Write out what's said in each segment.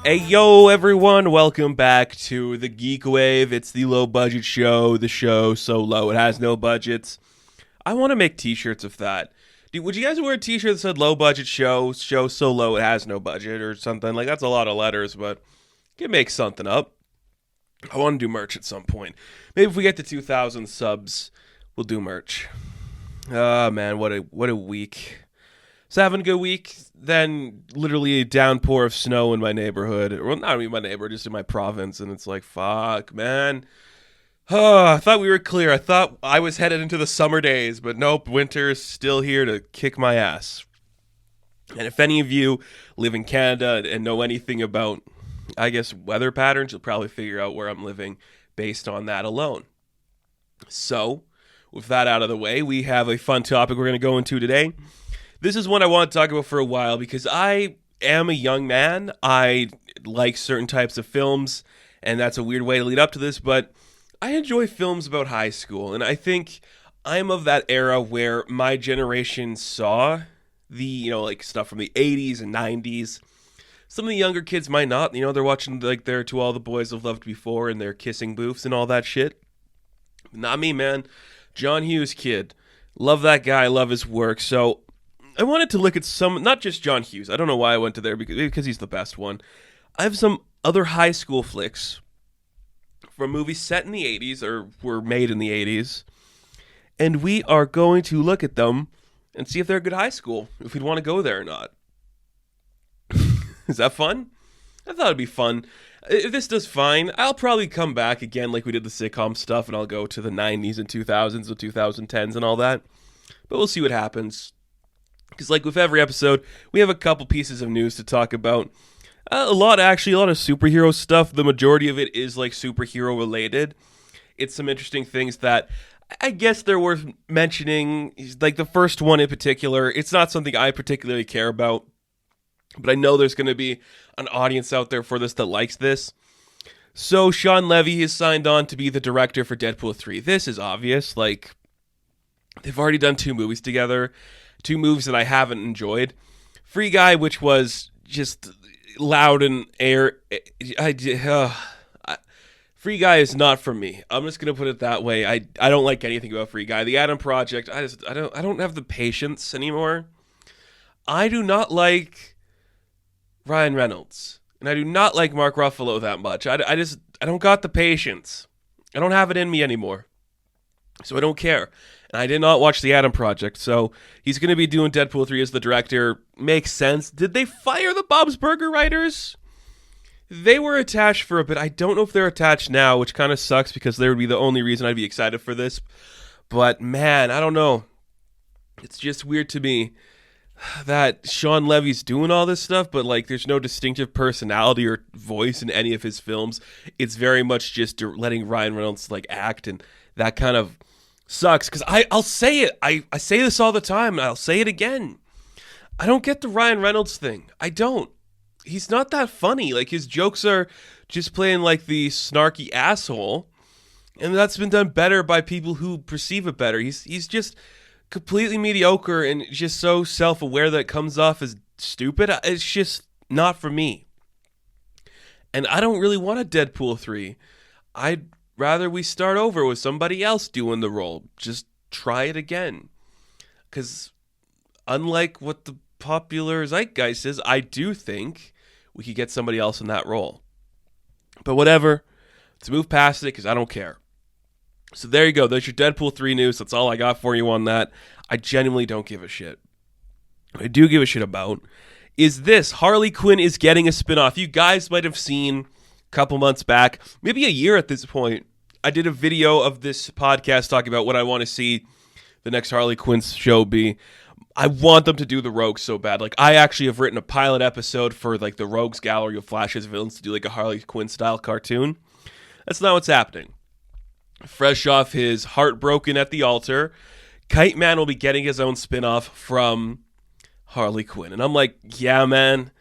Hey yo everyone, welcome back to the GeekWave. It's the low budget show, the show so low it has no budgets. I want to make t-shirts of that. Dude, would you guys wear a t-shirt that said low budget show so low it has no budget or something? Like, that's a lot of letters, but you can make something up. I want to do merch at some point. Maybe if we get to 2,000 subs, we'll do merch. Ah, man, what a week. So having a good week, then literally a downpour of snow in my neighborhood. Well, not even my neighborhood, just in my province. And it's like, fuck, man. Oh, I thought we were clear. I thought I was headed into the summer days, but nope, winter's still here to kick my ass. And if any of you live in Canada and know anything about, I guess, weather patterns, you'll probably figure out where I'm living based on that alone. So, with that out of the way, we have a fun topic we're going to go into today. This is one I want to talk about for a while because I am a young man. I like certain types of films, and that's a weird way to lead up to this, but I enjoy films about high school, and I think I'm of that era where my generation saw the, like stuff from the 80s and 90s. Some of the younger kids might not, they're watching like their To All the Boys I've Loved Before and their kissing booths and all that shit. Not me, man. John Hughes kid. Love that guy, love his work. So I wanted to look at some, not just John Hughes. I don't know why I went to there because he's the best one. I have some other high school flicks from movies set in the 80s or were made in the 80s. And we are going to look at them and see if they're a good high school, if we'd want to go there or not. Is that fun? I thought it'd be fun. If this does fine, I'll probably come back again like we did the sitcom stuff, and I'll go to the 90s and 2000s, the 2010s and all that. But we'll see what happens. Because like with every episode, we have a couple pieces of news to talk about. A lot of superhero stuff. The majority of it is like superhero related. It's some interesting things that I guess they're worth mentioning. Like the first one in particular, it's not something I particularly care about, but I know there's going to be an audience out there for this that likes this. So Sean Levy has signed on to be the director for Deadpool 3. This is obvious. Like, they've already done 2 movies together. 2 movies that I haven't enjoyed. Free Guy, which was just loud and Free Guy is not for me. I'm just gonna put it that way. I don't like anything about Free Guy. The Adam Project, I don't have the patience anymore. I do not like Ryan Reynolds, and I do not like Mark Ruffalo that much. I don't got the patience. I don't have it in me anymore. So I don't care. And I did not watch The Adam Project, so he's going to be doing Deadpool 3 as the director. Makes sense. Did they fire the Bob's Burger writers? They were attached for a bit. I don't know if they're attached now, which kind of sucks because they would be the only reason I'd be excited for this. But man, I don't know. It's just weird to me that Sean Levy's doing all this stuff, but like there's no distinctive personality or voice in any of his films. It's very much just letting Ryan Reynolds like act, and that kind of sucks because I'll say it. I say this all the time, and I'll say it again. I don't get the Ryan Reynolds thing. I don't. He's not that funny. Like, his jokes are just playing like the snarky asshole, and that's been done better by people who perceive it better. He's just completely mediocre and just so self-aware that it comes off as stupid. It's just not for me. And I don't really want a Deadpool 3. I'd rather we start over with somebody else doing the role. Just try it again. Because unlike what the popular zeitgeist is, I do think we could get somebody else in that role. But whatever. Let's move past it because I don't care. So there you go. There's your Deadpool 3 news. That's all I got for you on that. I genuinely don't give a shit. What I do give a shit about is this. Harley Quinn is getting a spinoff. You guys might have seen a couple months back, maybe a year at this point, I did a video of this podcast talking about what I want to see the next Harley Quinn show be. I want them to do the Rogues so bad. Like, I actually have written a pilot episode for like the Rogues Gallery of Flash's villains to do like a Harley Quinn style cartoon. That's not what's happening. Fresh off his Heartbroken at the Altar, Kite Man will be getting his own spinoff from Harley Quinn. And I'm like, yeah, man,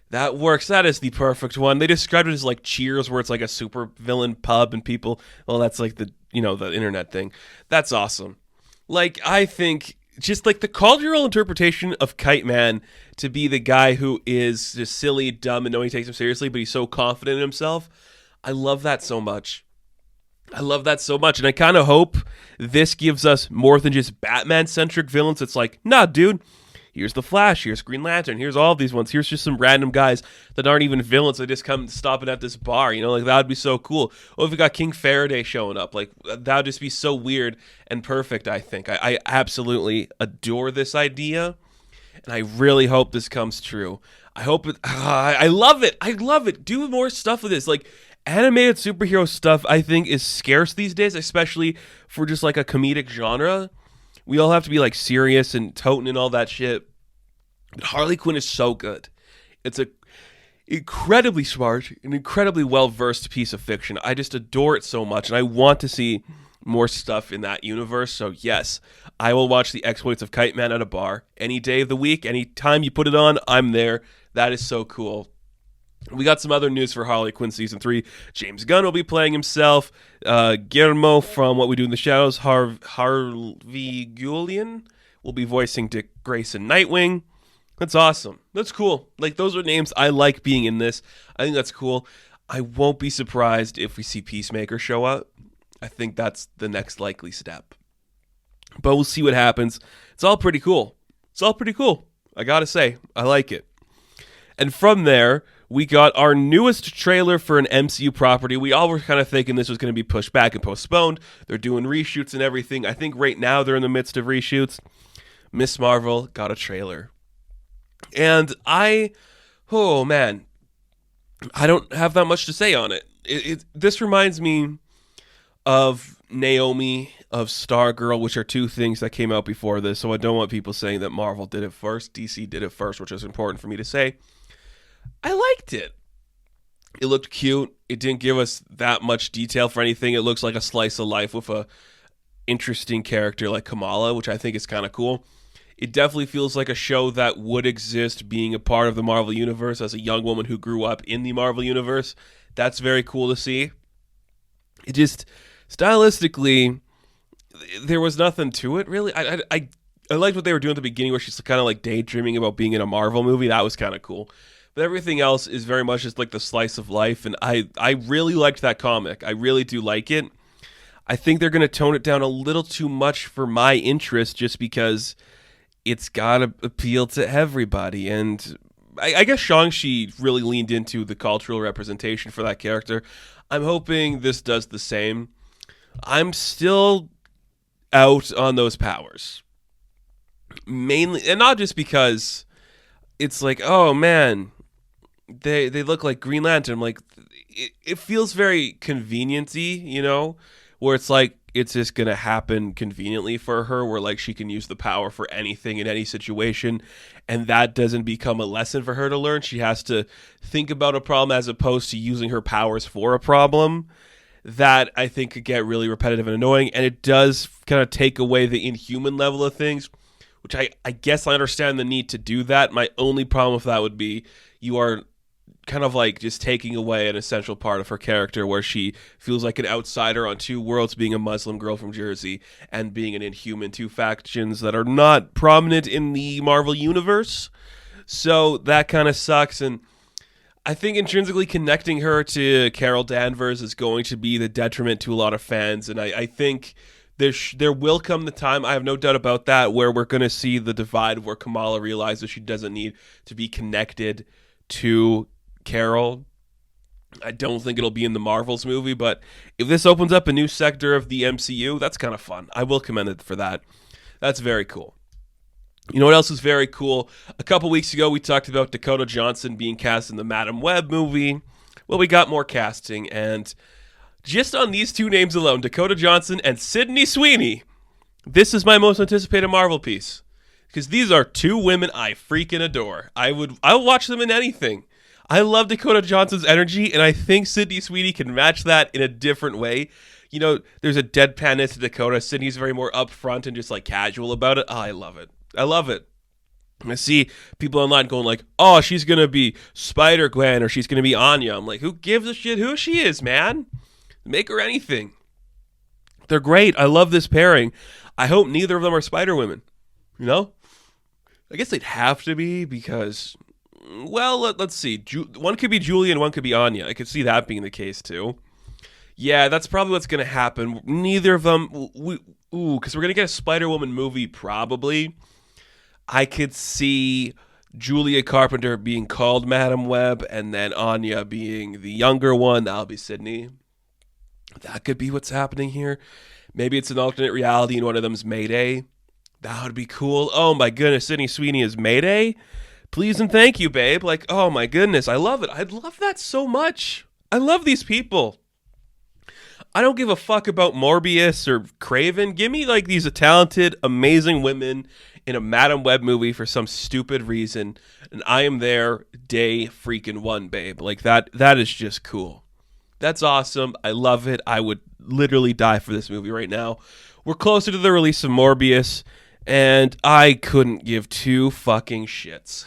that works. That is the perfect one. They described it as like Cheers, where it's like a super villain pub and people, well, that's like the, the internet thing. That's awesome. Like, I think just like the cultural interpretation of Kite Man to be the guy who is just silly, dumb, and no one takes him seriously, but he's so confident in himself. I love that so much. I love that so much. And I kind of hope this gives us more than just Batman-centric villains. It's like, nah, dude, here's the Flash, here's Green Lantern, here's all these ones. Here's just some random guys that aren't even villains. They just come stopping at this bar, like that would be so cool. Or if we got King Faraday showing up, like that would just be so weird and perfect, I think. I absolutely adore this idea, and I really hope this comes true. I hope it, I love it. I love it. Do more stuff with this. Like, animated superhero stuff, I think, is scarce these days, especially for just like a comedic genre. We all have to be like serious and toting and all that shit. But Harley Quinn is so good. It's a incredibly smart and incredibly well-versed piece of fiction. I just adore it so much, and I want to see more stuff in that universe. So yes, I will watch the exploits of Kite Man at a bar any day of the week. Any time you put it on, I'm there. That is so cool. We got some other news for Harley Quinn Season 3. James Gunn will be playing himself. Guillermo from What We Do in the Shadows, Harvey Guillen, will be voicing Dick Grayson Nightwing. That's awesome. That's cool. Like, those are names I like being in this. I think that's cool. I won't be surprised if we see Peacemaker show up. I think that's the next likely step. But we'll see what happens. It's all pretty cool. I gotta say, I like it. And from there, we got our newest trailer for an MCU property. We all were kind of thinking this was going to be pushed back and postponed. They're doing reshoots and everything. I think right now they're in the midst of reshoots. Miss Marvel got a trailer. And oh man, I don't have that much to say on it. This reminds me of Naomi, of Stargirl, which are two things that came out before this. So I don't want people saying that Marvel did it first. DC did it first, which is important for me to say. I liked it. It looked cute. It didn't give us that much detail for anything. It looks like a slice of life with a interesting character like Kamala, which I think is kind of cool. It definitely feels like a show that would exist being a part of the Marvel Universe as a young woman who grew up in the Marvel Universe. That's very cool to see. It just, stylistically, there was nothing to it, really. I liked what they were doing at the beginning, where she's kind of like daydreaming about being in a Marvel movie. That was kind of cool. But everything else is very much just like the slice of life, and I really liked that comic. I really do like it. I think they're going to tone it down a little too much for my interest, just because it's got to appeal to everybody. And I guess Shang-Chi really leaned into the cultural representation for that character. I'm hoping this does the same. I'm still out on those powers. Mainly, and not just because it's like, oh man, they look like Green Lantern. Like, it feels very convenient-y, where it's like it's just going to happen conveniently for her, where like she can use the power for anything in any situation, and that doesn't become a lesson for her to learn. She has to think about a problem as opposed to using her powers for a problem. That I think could get really repetitive and annoying, and it does kind of take away the inhuman level of things, which I guess I understand the need to do that. My only problem with that would be you are kind of like just taking away an essential part of her character, where she feels like an outsider on two worlds, being a Muslim girl from Jersey and being an inhuman, two factions that are not prominent in the Marvel universe. So that kind of sucks, and I think intrinsically connecting her to Carol Danvers is going to be the detriment to a lot of fans, and I think there will come the time, I have no doubt about that, where we're going to see the divide where Kamala realizes she doesn't need to be connected to Carol. I don't think it'll be in the Marvels movie, but if this opens up a new sector of the MCU, that's kind of fun. I will commend it for that. That's very cool. You know what else is very cool? A couple weeks ago, we talked about Dakota Johnson being cast in the Madam Web movie. Well, we got more casting, and just on these two names alone, Dakota Johnson and Sydney Sweeney, this is my most anticipated Marvel piece. Because these are two women I freaking adore. I'll watch them in anything. I love Dakota Johnson's energy, and I think Sydney Sweeney can match that in a different way. There's a deadpanness to Dakota. Sydney's very more upfront and just like casual about it. Oh, I love it. I love it. I see people online going like, oh, she's going to be Spider-Gwen or she's going to be Anya. I'm like, who gives a shit who she is, man? Make her anything. They're great. I love this pairing. I hope neither of them are Spider-Women. You know? I guess they'd have to be because, well, let's see. One could be Julie and one could be Anya. I could see that being the case too. Yeah, that's probably what's going to happen. Neither of them, because we're going to get a Spider-Woman movie probably. I could see Julia Carpenter being called Madam Web and then Anya being the younger one. That'll be Sydney. That could be what's happening here. Maybe it's an alternate reality and one of them's Mayday. That would be cool. Oh my goodness, Sydney Sweeney is Mayday? Please and thank you, babe. Like, oh my goodness, I love it. I'd love that so much. I love these people. I don't give a fuck about Morbius or Craven. Give me like these talented, amazing women in a Madam Web movie for some stupid reason, and I am there day freaking one, babe. Like that is just cool. That's awesome. I love it. I would literally die for this movie right now. We're closer to the release of Morbius, and I couldn't give two fucking shits.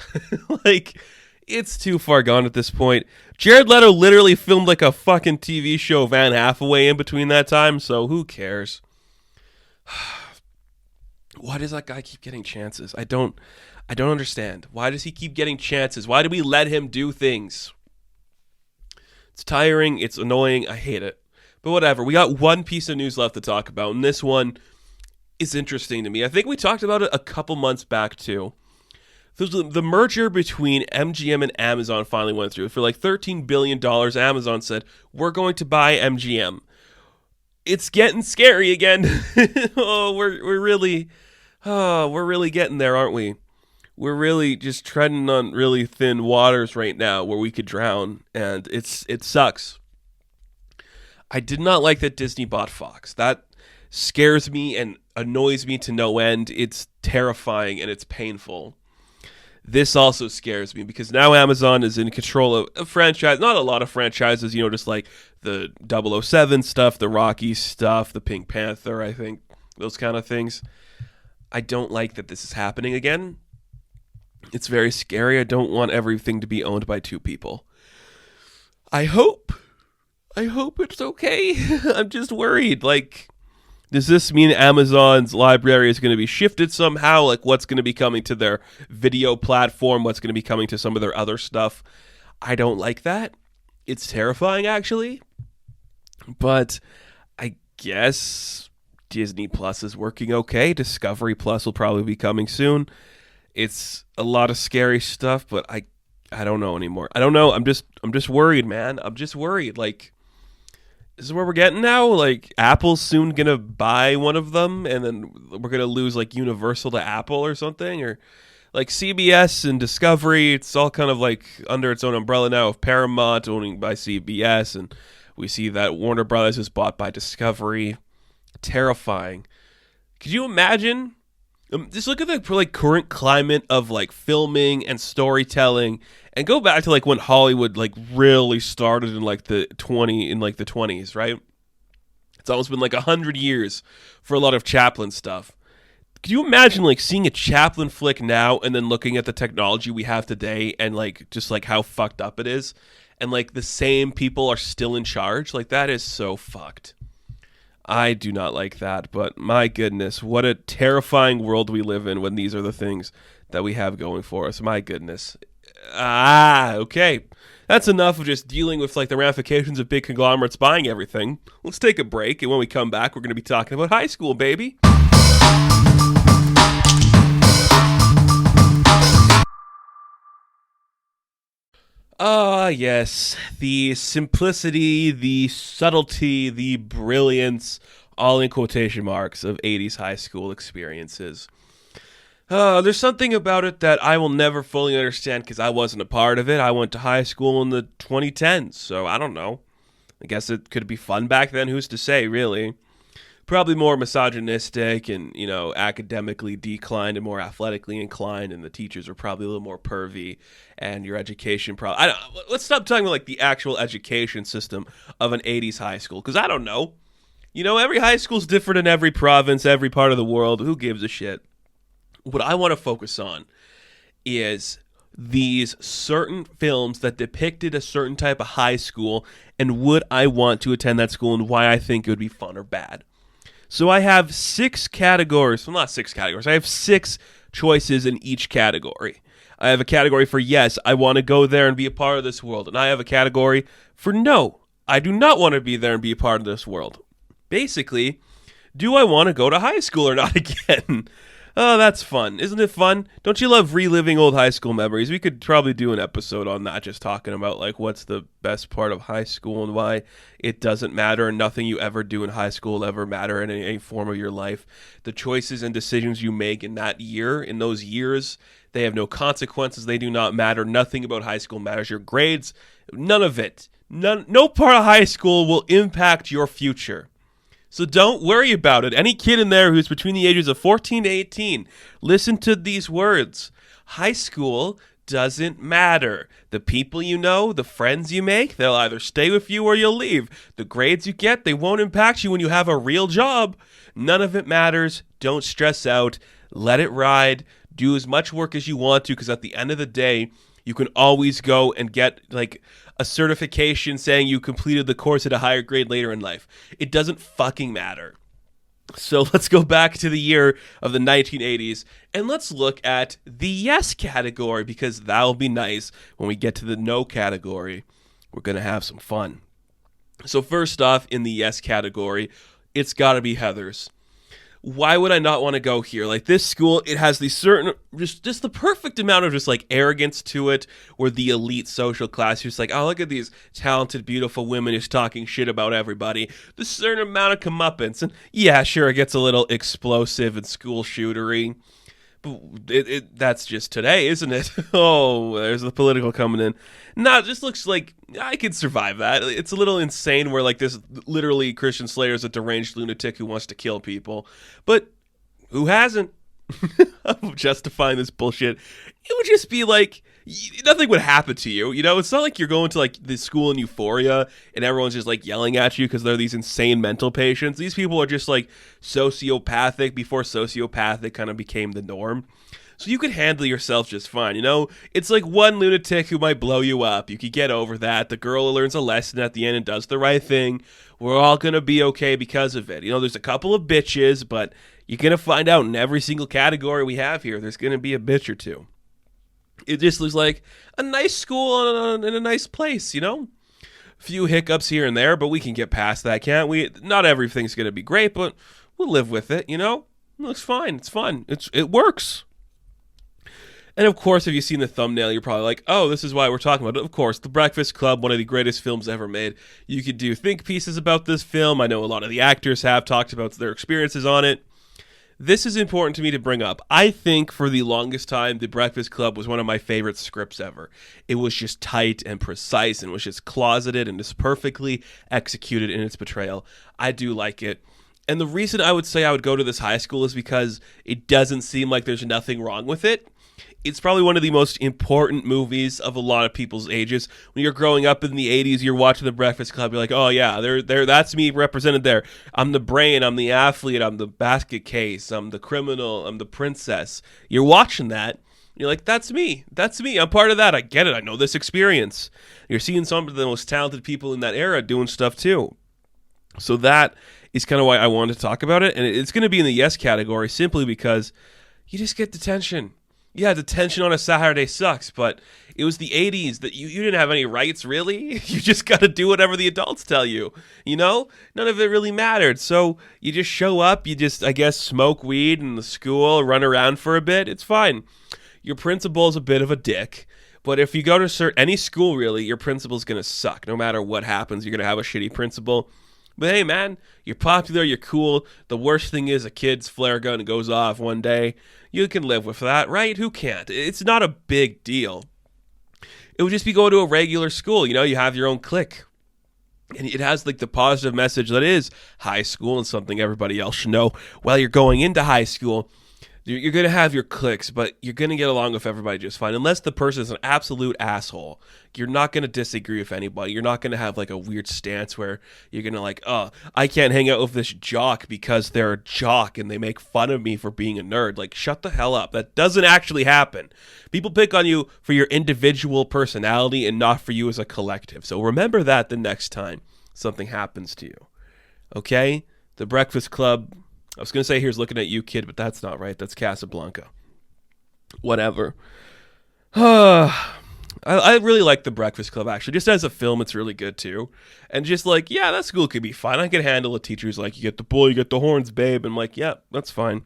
Like, it's too far gone at this point. Jared Leto literally filmed like a fucking TV show of Anne Hathaway in between that time, so who cares? Why does that guy keep getting chances? I don't understand. Why does he keep getting chances? Why do we let him do things? It's tiring. It's annoying. I hate it. But whatever. We got one piece of news left to talk about, and this one is interesting to me. I think we talked about it a couple months back, too. The merger between MGM and Amazon finally went through. For like $13 billion, Amazon said, we're going to buy MGM. It's getting scary again. We're really getting there, aren't we? We're really just treading on really thin waters right now where we could drown, and it sucks. I did not like that Disney bought Fox. That scares me and annoys me to no end. It's terrifying and it's painful. This also scares me because now Amazon is in control of a franchise, not a lot of franchises, just like the 007 stuff, the Rocky stuff, the Pink Panther, I think, those kind of things. I don't like that this is happening again. It's very scary. I don't want everything to be owned by two people. I hope it's okay. I'm just worried. Like, does this mean Amazon's library is going to be shifted somehow? Like, what's going to be coming to their video platform? What's going to be coming to some of their other stuff? I don't like that. It's terrifying, actually. But I guess Disney Plus is working okay. Discovery Plus will probably be coming soon. It's a lot of scary stuff, but I don't know anymore. I don't know. I'm just worried, man. I'm just worried. Like, this is where we're getting now. Like, Apple's soon gonna buy one of them, and then we're gonna lose like Universal to Apple or something, or like CBS and Discovery. It's all kind of like under its own umbrella now of Paramount owning by CBS, and we see that Warner Brothers is bought by Discovery. Terrifying. Could you imagine? Just look at the like current climate of like filming and storytelling, and go back to like when Hollywood like really started in like the 20s, right? It's almost been like 100 years for a lot of Chaplin stuff. Could you imagine like seeing a Chaplin flick now and then looking at the technology we have today and like just like how fucked up it is, and like the same people are still in charge? Like, that is so fucked. I do not like that, but my goodness, what a terrifying world we live in when these are the things that we have going for us. My goodness. Okay. That's enough of just dealing with like the ramifications of big conglomerates buying everything. Let's take a break, and when we come back, we're going to be talking about high school, baby. Yes. The simplicity, the subtlety, the brilliance, all in quotation marks, of 80s high school experiences. There's something about it that I will never fully understand because I wasn't a part of it. I went to high school in the 2010s, so I don't know. I guess it could be fun back then. Who's to say, really? Probably more misogynistic and, academically declined and more athletically inclined, and the teachers were probably a little more pervy, and your education let's stop talking about like the actual education system of an 80s high school, because I don't know. Every high school's different in every province, every part of the world. Who gives a shit? What I want to focus on is these certain films that depicted a certain type of high school, and would I want to attend that school, and why I think it would be fun or bad. So I have 6 categories. Well, not 6 categories. I have 6 choices in each category. I have a category for yes, I want to go there and be a part of this world. And I have a category for no, I do not want to be there and be a part of this world. Basically, do I want to go to high school or not again? Oh, that's fun. Isn't it fun? Don't you love reliving old high school memories? We could probably do an episode on that, just talking about like what's the best part of high school and why it doesn't matter and nothing you ever do in high school will ever matter in any form of your life. The choices and decisions you make in that year, in those years, they have no consequences. They do not matter. Nothing about high school matters. Your grades, none of it. No part of high school will impact your future. So don't worry about it. Any kid in there who's between the ages of 14 to 18, listen to these words. High school doesn't matter. The people you know, the friends you make, they'll either stay with you or you'll leave. The grades you get, they won't impact you when you have a real job. None of it matters. Don't stress out. Let it ride. Do as much work as you want to, because at the end of the day, you can always go and get like a certification saying you completed the course at a higher grade later in life. It doesn't fucking matter. So let's go back to the year of the 1980s and let's look at the yes category, because that'll be nice. When we get to the no category, we're going to have some fun. So first off, in the yes category, it's got to be Heathers. Why would I not want to go here? Like, this school, it has these certain, just the perfect amount of just like arrogance to it, or the elite social class who's like, oh, look at these talented, beautiful women just talking shit about everybody. The certain amount of comeuppance. And yeah, sure, it gets a little explosive and school shootery. But that's just today, isn't it? Oh, there's the political coming in. No, it just looks like I could survive that. It's a little insane where like this literally Christian Slayer is a deranged lunatic who wants to kill people. But who hasn't? I'm justifying this bullshit. It would just be like, nothing would happen to you. You know, it's not like you're going to like this school in Euphoria and everyone's just like yelling at you because they're these insane mental patients. These people are just like sociopathic before sociopathic kind of became the norm. So you could handle yourself just fine, you know? It's like one lunatic who might blow you up. You could get over that. The girl learns a lesson at the end and does the right thing. We're all going to be okay because of it. You know, there's a couple of bitches, but you're going to find out in every single category we have here, there's going to be a bitch or two. It just looks like a nice school in a nice place, you know? A few hiccups here and there, but we can get past that, can't we? Not everything's going to be great, but we'll live with it, you know? It looks fine. It's fun. It works. And of course, if you've seen the thumbnail, you're probably like, oh, this is why we're talking about it. Of course, The Breakfast Club, one of the greatest films ever made. You could do think pieces about this film. I know a lot of the actors have talked about their experiences on it. This is important to me to bring up. I think for the longest time, The Breakfast Club was one of my favorite scripts ever. It was just tight and precise and was just closeted and just perfectly executed in its portrayal. I do like it. And the reason I would say I would go to this high school is because it doesn't seem like there's nothing wrong with it. It's probably one of the most important movies of a lot of people's ages. When you're growing up in the 80s, you're watching The Breakfast Club, you're like, oh yeah, that's me represented there. I'm the brain, I'm the athlete, I'm the basket case, I'm the criminal, I'm the princess. You're watching that, you're like, that's me, I'm part of that, I get it, I know this experience. You're seeing some of the most talented people in that era doing stuff too. So that is kind of why I wanted to talk about it, and it's going to be in the yes category simply because you just get detention. Yeah, detention on a Saturday sucks, but it was the 80s that you didn't have any rights, really. You just got to do whatever the adults tell you, you know? None of it really mattered. So you just show up, you just, I guess, smoke weed in the school, run around for a bit. It's fine. Your principal's a bit of a dick, but if you go to any school, really, your principal's going to suck. No matter what happens, you're going to have a shitty principal. But hey, man, you're popular, you're cool. The worst thing is a kid's flare gun goes off one day. You can live with that, right? Who can't? It's not a big deal. It would just be going to a regular school. You know, you have your own clique. And it has like the positive message that is high school and something everybody else should know. While you're going into high school, you're going to have your cliques, but you're going to get along with everybody just fine. Unless the person is an absolute asshole, you're not going to disagree with anybody. You're not going to have like a weird stance where you're going to like, oh, I can't hang out with this jock because they're a jock and they make fun of me for being a nerd. Like, shut the hell up. That doesn't actually happen. People pick on you for your individual personality and not for you as a collective. So remember that the next time something happens to you. Okay? The Breakfast Club. I was going to say, here's looking at you, kid, but that's not right. That's Casablanca. Whatever. I really like The Breakfast Club, actually. Just as a film, it's really good, too. And just like, yeah, that school could be fine. I could handle a teacher who's like, you get the bull, you get the horns, babe. And I'm like, yeah, that's fine.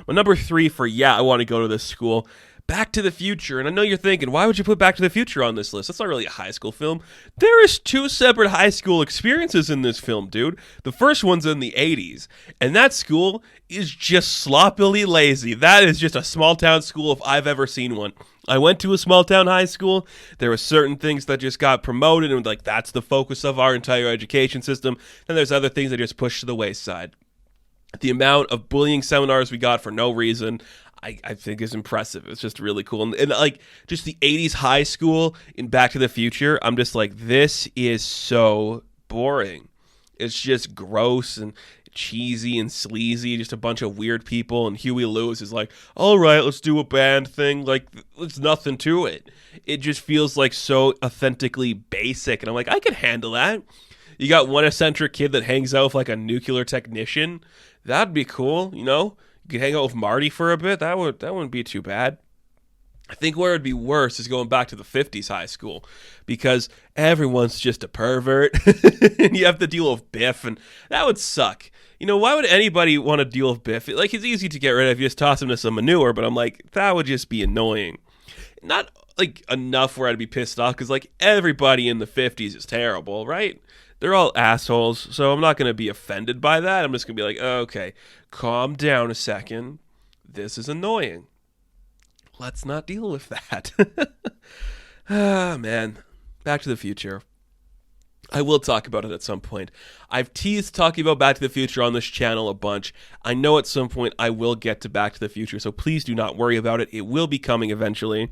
Well, number 3 for, yeah, I want to go to this school. Back to the Future. And I know you're thinking, why would you put Back to the Future on this list? That's not really a high school film. There is 2 separate high school experiences in this film, dude. The first one's in the 80s. And that school is just sloppily lazy. That is just a small town school if I've ever seen one. I went to a small town high school. There were certain things that just got promoted and like that's the focus of our entire education system. Then there's other things that just pushed to the wayside. The amount of bullying seminars we got for no reason, I think is impressive. It's just really cool. And like just the 80s high school in Back to the Future, I'm just like, this is so boring. It's just gross and cheesy and sleazy, just a bunch of weird people, and Huey Lewis is like, all right, let's do a band thing. Like, there's nothing to it. It just feels like so authentically basic, and I'm like, I can handle that. You got one eccentric kid that hangs out with like a nuclear technician. That'd be cool, you know? You could hang out with Marty for a bit. That wouldn't be too bad. I think where it'd be worse is going back to the 50s high school because everyone's just a pervert and you have to deal with Biff, and that would suck. You know, why would anybody want to deal with Biff? Like, he's easy to get rid of. You just toss him to some manure, but I'm like, that would just be annoying. Not like enough where I'd be pissed off because like everybody in the 50s is terrible, right? They're all assholes, so I'm not going to be offended by that. I'm just going to be like, okay, calm down a second. This is annoying. Let's not deal with that. Ah, man. Back to the Future. I will talk about it at some point. I've teased talking about Back to the Future on this channel a bunch. I know at some point I will get to Back to the Future, so please do not worry about it. It will be coming eventually.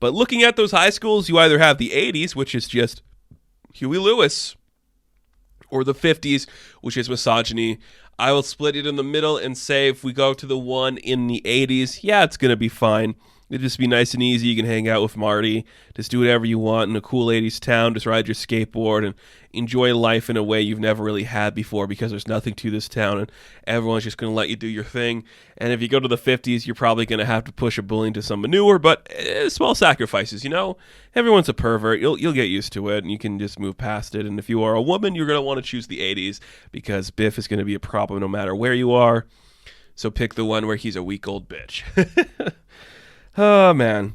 But looking at those high schools, you either have the 80s, which is just Huey Lewis, or the 50s, which is misogyny. I will split it in the middle and say if we go to the one in the 80s, yeah, it's going to be fine. It'd just be nice and easy. You can hang out with Marty. Just do whatever you want in a cool 80s town. Just ride your skateboard and enjoy life in a way you've never really had before because there's nothing to this town and everyone's just going to let you do your thing. And if you go to the 50s, you're probably going to have to push a bully into some manure, but small sacrifices, you know? Everyone's a pervert. You'll get used to it and you can just move past it. And if you are a woman, you're going to want to choose the 80s because Biff is going to be a problem no matter where you are. So pick the one where he's a weak old bitch. Oh, man.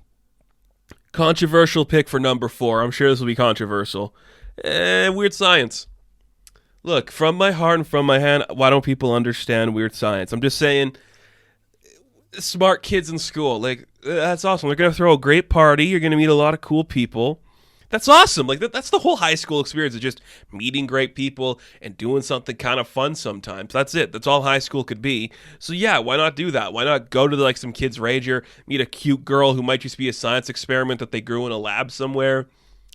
Controversial pick for number 4. I'm sure this will be controversial. Weird Science. Look, from my heart and from my hand, why don't people understand Weird Science? I'm just saying, smart kids in school, like, that's awesome. They're going to throw a great party. You're going to meet a lot of cool people. That's awesome. Like, that's the whole high school experience, of just meeting great people and doing something kind of fun sometimes. That's it. That's all high school could be. So, yeah, why not do that? Why not go to, like, some kid's rager, meet a cute girl who might just be a science experiment that they grew in a lab somewhere?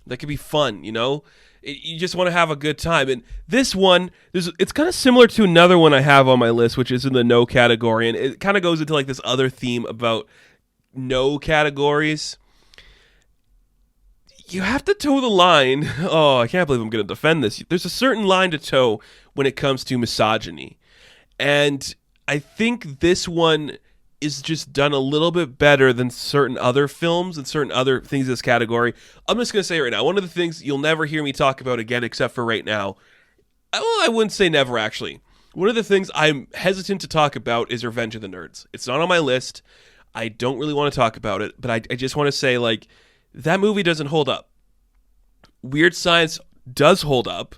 That could be fun, you know? You just want to have a good time. And this one, it's kind of similar to another one I have on my list, which is in the no category. And it kind of goes into, like, this other theme about no categories. You have to toe the line. Oh, I can't believe I'm going to defend this. There's a certain line to toe when it comes to misogyny. And I think this one is just done a little bit better than certain other films and certain other things in this category. I'm just going to say right now, one of the things you'll never hear me talk about again except for right now. Well, I wouldn't say never, actually. One of the things I'm hesitant to talk about is Revenge of the Nerds. It's not on my list. I don't really want to talk about it, but I just want to say, like, that movie doesn't hold up. Weird Science does hold up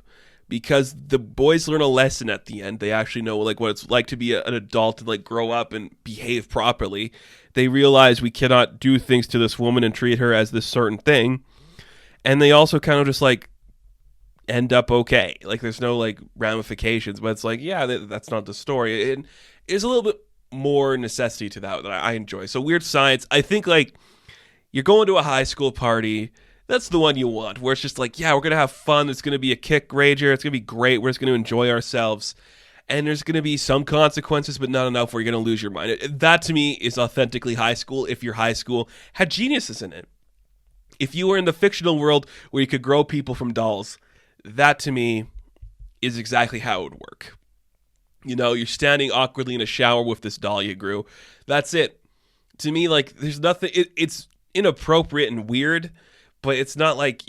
because the boys learn a lesson at the end. They actually know like what it's like to be an adult and like grow up and behave properly. They realize we cannot do things to this woman and treat her as this certain thing. And they also kind of just like end up okay. Like there's no like ramifications, but it's like, yeah, that's not the story. And there's a little bit more necessity to that I enjoy. So Weird Science, I think like you're going to a high school party. That's the one you want, where it's just like, yeah, we're going to have fun. It's going to be a kick rager. It's going to be great. We're just going to enjoy ourselves. And there's going to be some consequences, but not enough where you're going to lose your mind. That, to me, is authentically high school if your high school had geniuses in it. If you were in the fictional world where you could grow people from dolls, that, to me, is exactly how it would work. You know, you're standing awkwardly in a shower with this doll you grew. That's it. to me, like, there's nothing, it's inappropriate and weird, but it's not like,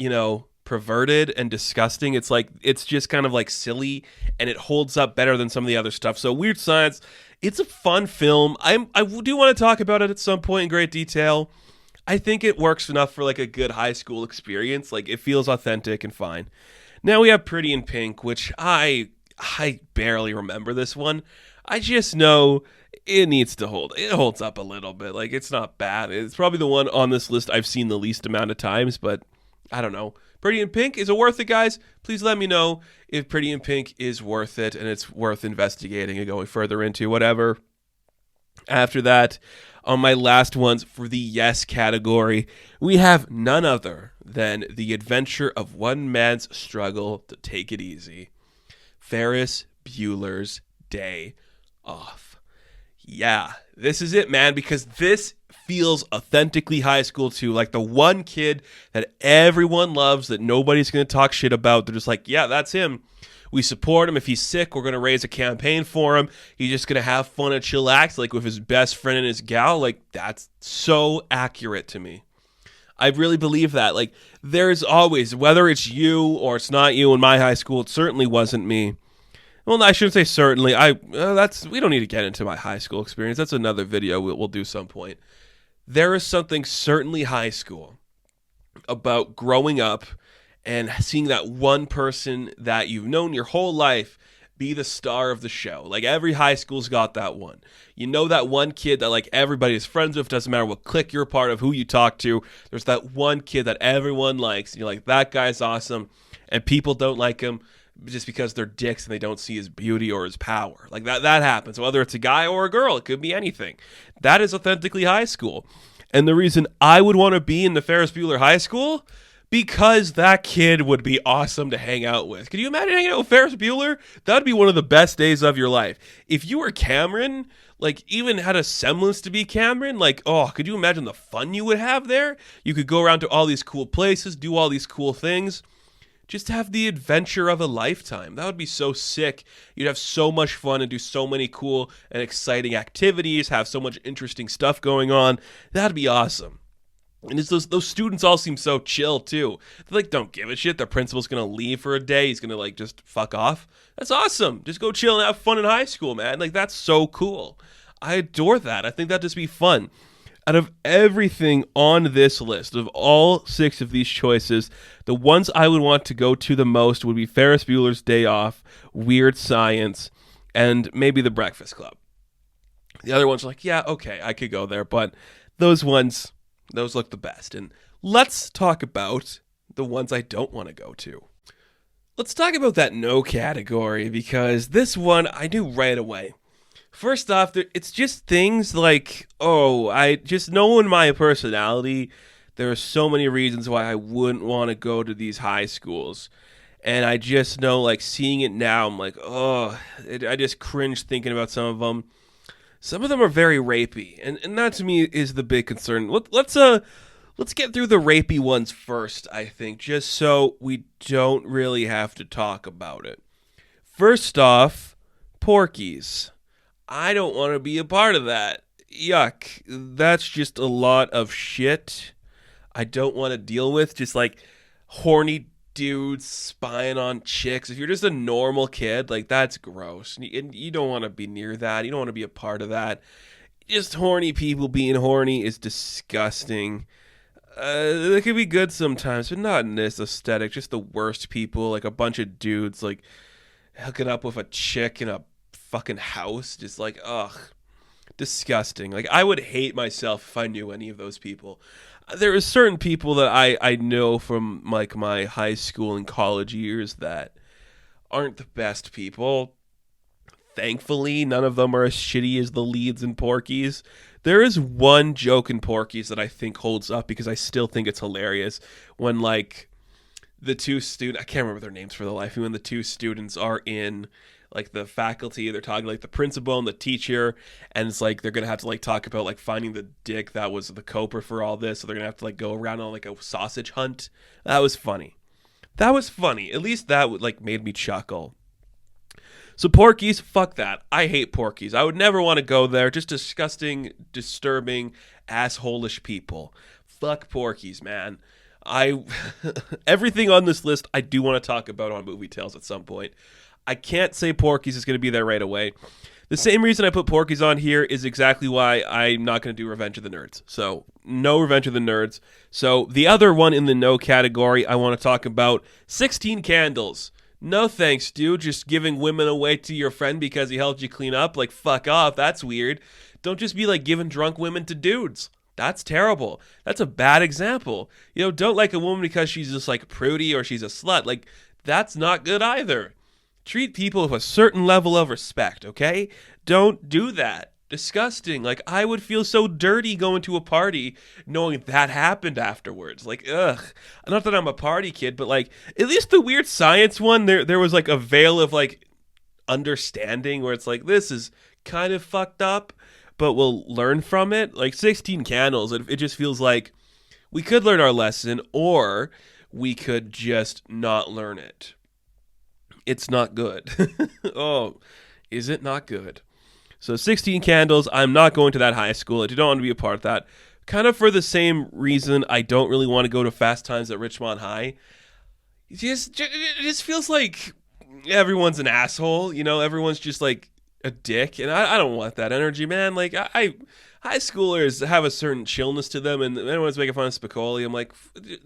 perverted and disgusting. It's like, it's just kind of like silly, and it holds up better than some of the other stuff. So Weird Science, it's a fun film. I do want to talk about it at some point in great detail. I think it works enough for like a good high school experience. Like, it feels authentic and fine. Now we have Pretty in Pink, which I barely remember this one. I just know it needs to hold. It holds up a little bit. Like, it's not bad. It's probably the one on this list I've seen the least amount of times, but I don't know. Pretty in Pink, is it worth it, guys? Please let me know if Pretty in Pink is worth it and it's worth investigating and going further into, whatever. After that, on my last ones for the yes category, we have none other than The Adventure of One Man's Struggle to Take It Easy. Ferris Bueller's Day Off. Yeah, this is it, man, because this feels authentically high school too. Like, the one kid that everyone loves, that nobody's going to talk shit about. They're just like, yeah, that's him. We support him. If he's sick, we're going to raise a campaign for him. He's just going to have fun and chillax, like with his best friend and his gal. Like, that's so accurate to me. I really believe that. Like, there's always, whether it's you or it's not you in my high school, it certainly wasn't me. Well, I shouldn't say certainly. We don't need to get into my high school experience. That's another video we'll do some point. There is something certainly high school about growing up and seeing that one person that you've known your whole life be the star of the show. Like, every high school's got that one. You know, that one kid that like everybody is friends with, doesn't matter what clique you're a part of, who you talk to. There's that one kid that everyone likes. And you're like, that guy's awesome. And people don't like him just because they're dicks and they don't see his beauty or his power. Like, that happens. Whether it's a guy or a girl, it could be anything. That is authentically high school. And the reason I would want to be in the Ferris Bueller High School, because that kid would be awesome to hang out with. Could you imagine hanging out with Ferris Bueller? That would be one of the best days of your life. If you were Cameron, like, even had a semblance to be Cameron, like, oh, could you imagine the fun you would have there? You could go around to all these cool places, do all these cool things. Just have the adventure of a lifetime. That would be so sick. You'd have so much fun and do so many cool and exciting activities, have so much interesting stuff going on. That'd be awesome. And it's those students all seem so chill, too. They, like, don't give a shit. Their principal's going to leave for a day. He's going to, like, just fuck off. That's awesome. Just go chill and have fun in high school, man. Like, that's so cool. I adore that. I think that'd just be fun. Out of everything on this list, of all 6 of these choices, the ones I would want to go to the most would be Ferris Bueller's Day Off, Weird Science, and maybe The Breakfast Club. The other ones are like, yeah, okay, I could go there, but those ones, those look the best. And let's talk about the ones I don't want to go to. Let's talk about that no category, because this one I knew right away. First off, it's just things like, I just knowing my personality, there are so many reasons why I wouldn't want to go to these high schools. And I just know, like, seeing it now, I'm like, I just cringe thinking about some of them. Some of them are very rapey, and that to me is the big concern. Let's get through the rapey ones first, I think, just so we don't really have to talk about it. First off, Porky's. I don't want to be a part of that. Yuck. That's just a lot of shit I don't want to deal with. Just like horny dudes spying on chicks. If you're just a normal kid, like, that's gross. And you don't want to be near that. You don't want to be a part of that. Just horny people being horny is disgusting. It could be good sometimes, but not in this aesthetic. Just the worst people, like a bunch of dudes, like, hooking up with a chick in a fucking house, just like, ugh, disgusting. Like, I would hate myself if I knew any of those people. There are certain people that I know from, like, my high school and college years that aren't the best people. Thankfully, none of them are as shitty as the leads in Porky's. There is one joke in Porky's that I think holds up because I still think it's hilarious when, like, the two students, I can't remember their names for the life of me, when the two students are in, like, the faculty, they're talking, like, the principal and the teacher, and it's like they're gonna have to, like, talk about, like, finding the dick that was the culprit for all this, so they're gonna have to, like, go around on, like, a sausage hunt. That was funny. At least that, like, made me chuckle. So Porky's, fuck that. I hate Porky's. I would never want to go there. Just disgusting, disturbing, asshole-ish people. Fuck Porky's, man. Everything on this list I do want to talk about on Movie Tales at some point. I can't say Porky's is going to be there right away. The same reason I put Porky's on here is exactly why I'm not going to do Revenge of the Nerds. So, no Revenge of the Nerds. So, the other one in the no category I want to talk about, 16 Candles. No thanks, dude. Just giving women away to your friend because he helped you clean up. Like, fuck off. That's weird. Don't just be like giving drunk women to dudes. That's terrible. That's a bad example. You know, don't like a woman because she's just like prudy or she's a slut. Like, that's not good either. Treat people with a certain level of respect, okay? Don't do that. Disgusting. Like, I would feel so dirty going to a party knowing that happened afterwards. Like, ugh. Not that I'm a party kid, but like, at least the Weird Science one, there was like a veil of like understanding where it's like, this is kind of fucked up, but we'll learn from it. Like 16 Candles, it just feels like we could learn our lesson or we could just not learn it. It's not good. Oh, is it not good? So 16 Candles, I'm not going to that high school. I do not want to be a part of that. Kind of for the same reason I don't really want to go to Fast Times at Richmond High. It just feels like everyone's an asshole. You know, everyone's just like a dick. And I don't want that energy, man. Like, high schoolers have a certain chillness to them. And everyone's making fun of Spicoli. I'm like,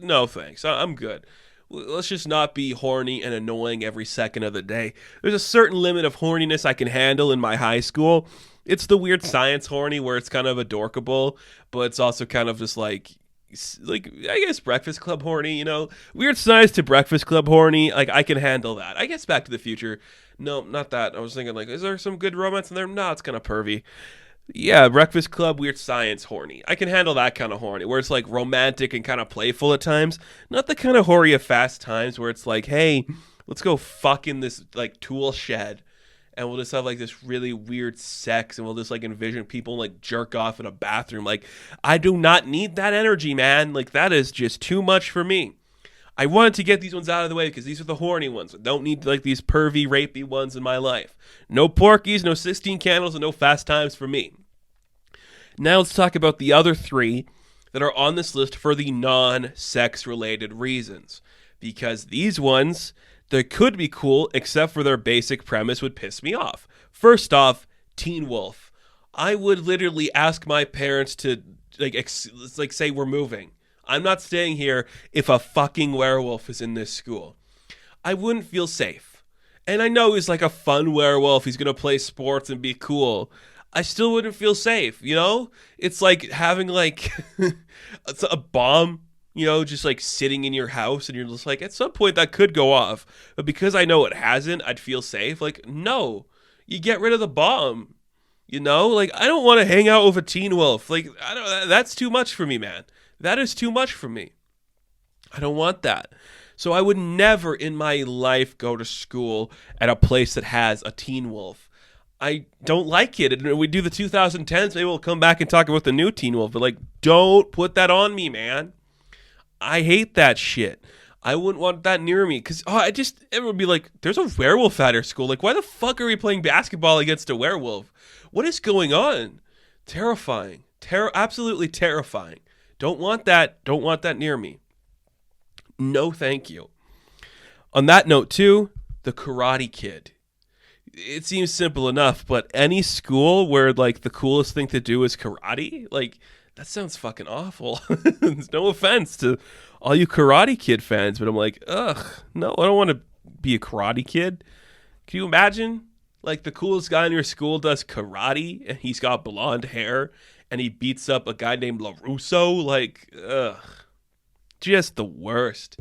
no thanks. I'm good. Let's just not be horny and annoying every second of the day. There's a certain limit of horniness I can handle in my high school. It's the Weird Science horny where it's kind of adorkable, but it's also kind of just like I guess Breakfast Club horny, you know? Weird Science to Breakfast Club horny, like I can handle that. I guess Back to the Future, no, not that. I was thinking like, is there some good romance in there? No, it's kind of pervy. Yeah, Breakfast Club, Weird Science, horny. I can handle that kind of horny, where it's like romantic and kind of playful at times. Not the kind of horny of Fast Times where it's like, hey, let's go fuck in this like tool shed, and we'll just have like this really weird sex, and we'll just like envision people like jerk off in a bathroom. Like, I do not need that energy, man. Like, that is just too much for me. I wanted to get these ones out of the way because these are the horny ones. I don't need like these pervy, rapey ones in my life. No Porkies, no 16 Candles, and no Fast Times for me. Now let's talk about the other three that are on this list for the non-sex related reasons. Because these ones, they could be cool, except for their basic premise would piss me off. First off, Teen Wolf. I would literally ask my parents to like say we're moving. I'm not staying here if a fucking werewolf is in this school. I wouldn't feel safe. And I know he's like a fun werewolf. He's going to play sports and be cool. I still wouldn't feel safe, you know? It's like having like a bomb, you know, just like sitting in your house and you're just like, at some point that could go off. But because I know it hasn't, I'd feel safe. Like, no, you get rid of the bomb, you know? Like, I don't want to hang out with a Teen Wolf. Like, that's too much for me, man. That is too much for me. I don't want that. So I would never in my life go to school at a place that has a Teen Wolf. I don't like it. And we do the 2010s, maybe we'll come back and talk about the new Teen Wolf. But like, don't put that on me, man. I hate that shit. I wouldn't want that near me. Because it would be like, there's a werewolf at our school. Like, why the fuck are we playing basketball against a werewolf? What is going on? Terrifying. Absolutely terrifying. Don't want that. Don't want that near me. No, thank you. On that note, too, the Karate Kid. It seems simple enough, but any school where, like, the coolest thing to do is karate? Like, that sounds fucking awful. No offense to all you Karate Kid fans, but I'm like, ugh, no, I don't want to be a Karate Kid. Can you imagine? Like, the coolest guy in your school does karate, and he's got blonde hair, and he beats up a guy named LaRusso? Like, ugh. Just the worst.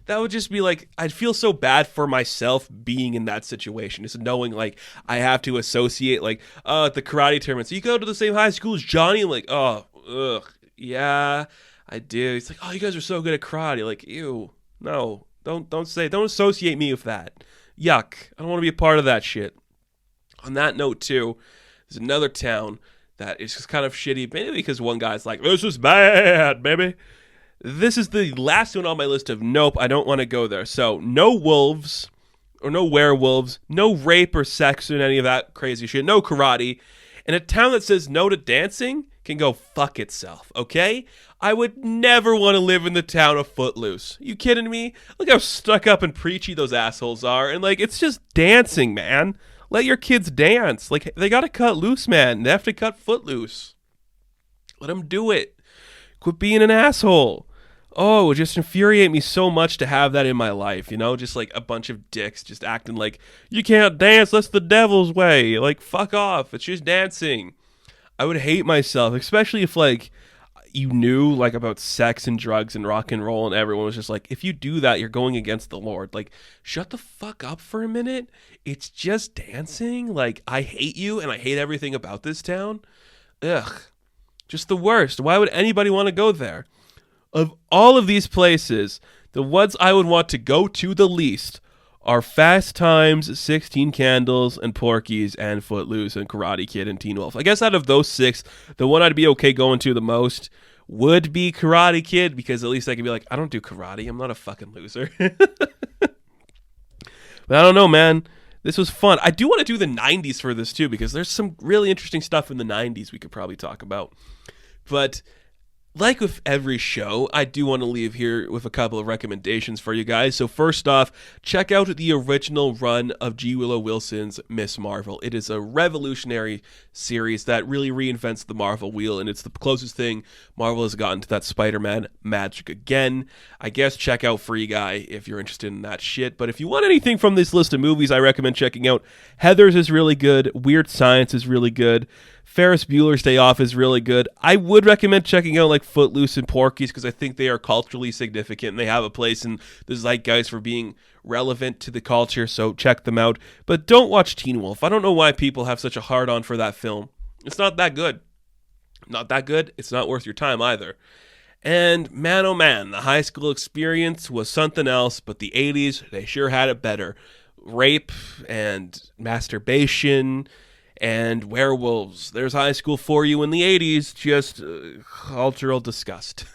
That would just be like, I'd feel so bad for myself being in that situation. Just knowing, like, I have to associate, like, at the karate tournament. So you go to the same high school as Johnny? I'm like, oh, ugh, yeah, I do. He's like, oh, you guys are so good at karate. Like, ew, no, don't associate me with that. Yuck. I don't want to be a part of that shit. On that note, too, there's another town that is just kind of shitty, maybe because one guy's like, this is bad, baby. This is the last one on my list of nope, I don't want to go there. So, no wolves, or no werewolves, no rape or sex or any of that crazy shit, no karate. And a town that says no to dancing can go fuck itself, okay? I would never want to live in the town of Footloose. You kidding me? Look how stuck up and preachy those assholes are. And, like, it's just dancing, man. Let your kids dance. Like, they got to cut loose, man. They have to cut Footloose. Let them do it. Quit being an asshole. Oh, it would just infuriate me so much to have that in my life, you know? Just like a bunch of dicks just acting like, you can't dance, that's the devil's way. Like, fuck off, it's just dancing. I would hate myself, especially if, like, you knew, like, about sex and drugs and rock and roll and everyone was just like, if you do that, you're going against the Lord. Like, shut the fuck up for a minute. It's just dancing. Like, I hate you and I hate everything about this town. Ugh. Just the worst. Why would anybody want to go there? Of all of these places, the ones I would want to go to the least are Fast Times, 16 Candles, and Porky's, and Footloose, and Karate Kid, and Teen Wolf. I guess out of those 6, the one I'd be okay going to the most would be Karate Kid, because at least I could be like, I don't do karate. I'm not a fucking loser. But I don't know, man. This was fun. I do want to do the 90s for this, too, because there's some really interesting stuff in the 90s we could probably talk about. But like with every show, I do want to leave here with a couple of recommendations for you guys. So first off, check out the original run of G. Willow Wilson's Miss Marvel. It is a revolutionary series that really reinvents the Marvel wheel, and it's the closest thing Marvel has gotten to that Spider-Man magic again. I guess check out Free Guy if you're interested in that shit. But if you want anything from this list of movies, I recommend checking out Heathers is really good. Weird Science is really good. Ferris Bueller's Day Off is really good. I would recommend checking out like Footloose and Porky's because I think they are culturally significant and they have a place in the zeitgeist for being relevant to the culture, so check them out. But don't watch Teen Wolf. I don't know why people have such a hard-on for that film. It's not that good. Not that good. It's not worth your time either. And man, oh man, the high school experience was something else, but the 80s, they sure had it better. Rape and masturbation and werewolves. There's high school for you in the 80s. Just cultural disgust.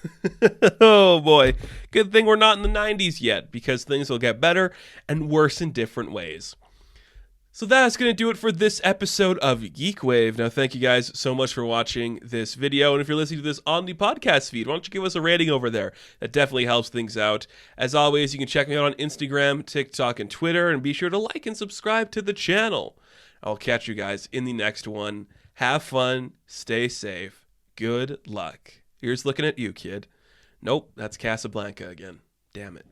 Oh boy. Good thing we're not in the 90s yet, because things will get better and worse in different ways. So that's going to do it for this episode of GeekWave. Now, thank you guys so much for watching this video. And if you're listening to this on the podcast feed, why don't you give us a rating over there? That definitely helps things out. As always, you can check me out on Instagram, TikTok, and Twitter. And be sure to like and subscribe to the channel. I'll catch you guys in the next one. Have fun. Stay safe. Good luck. Here's looking at you, kid. Nope, that's Casablanca again. Damn it.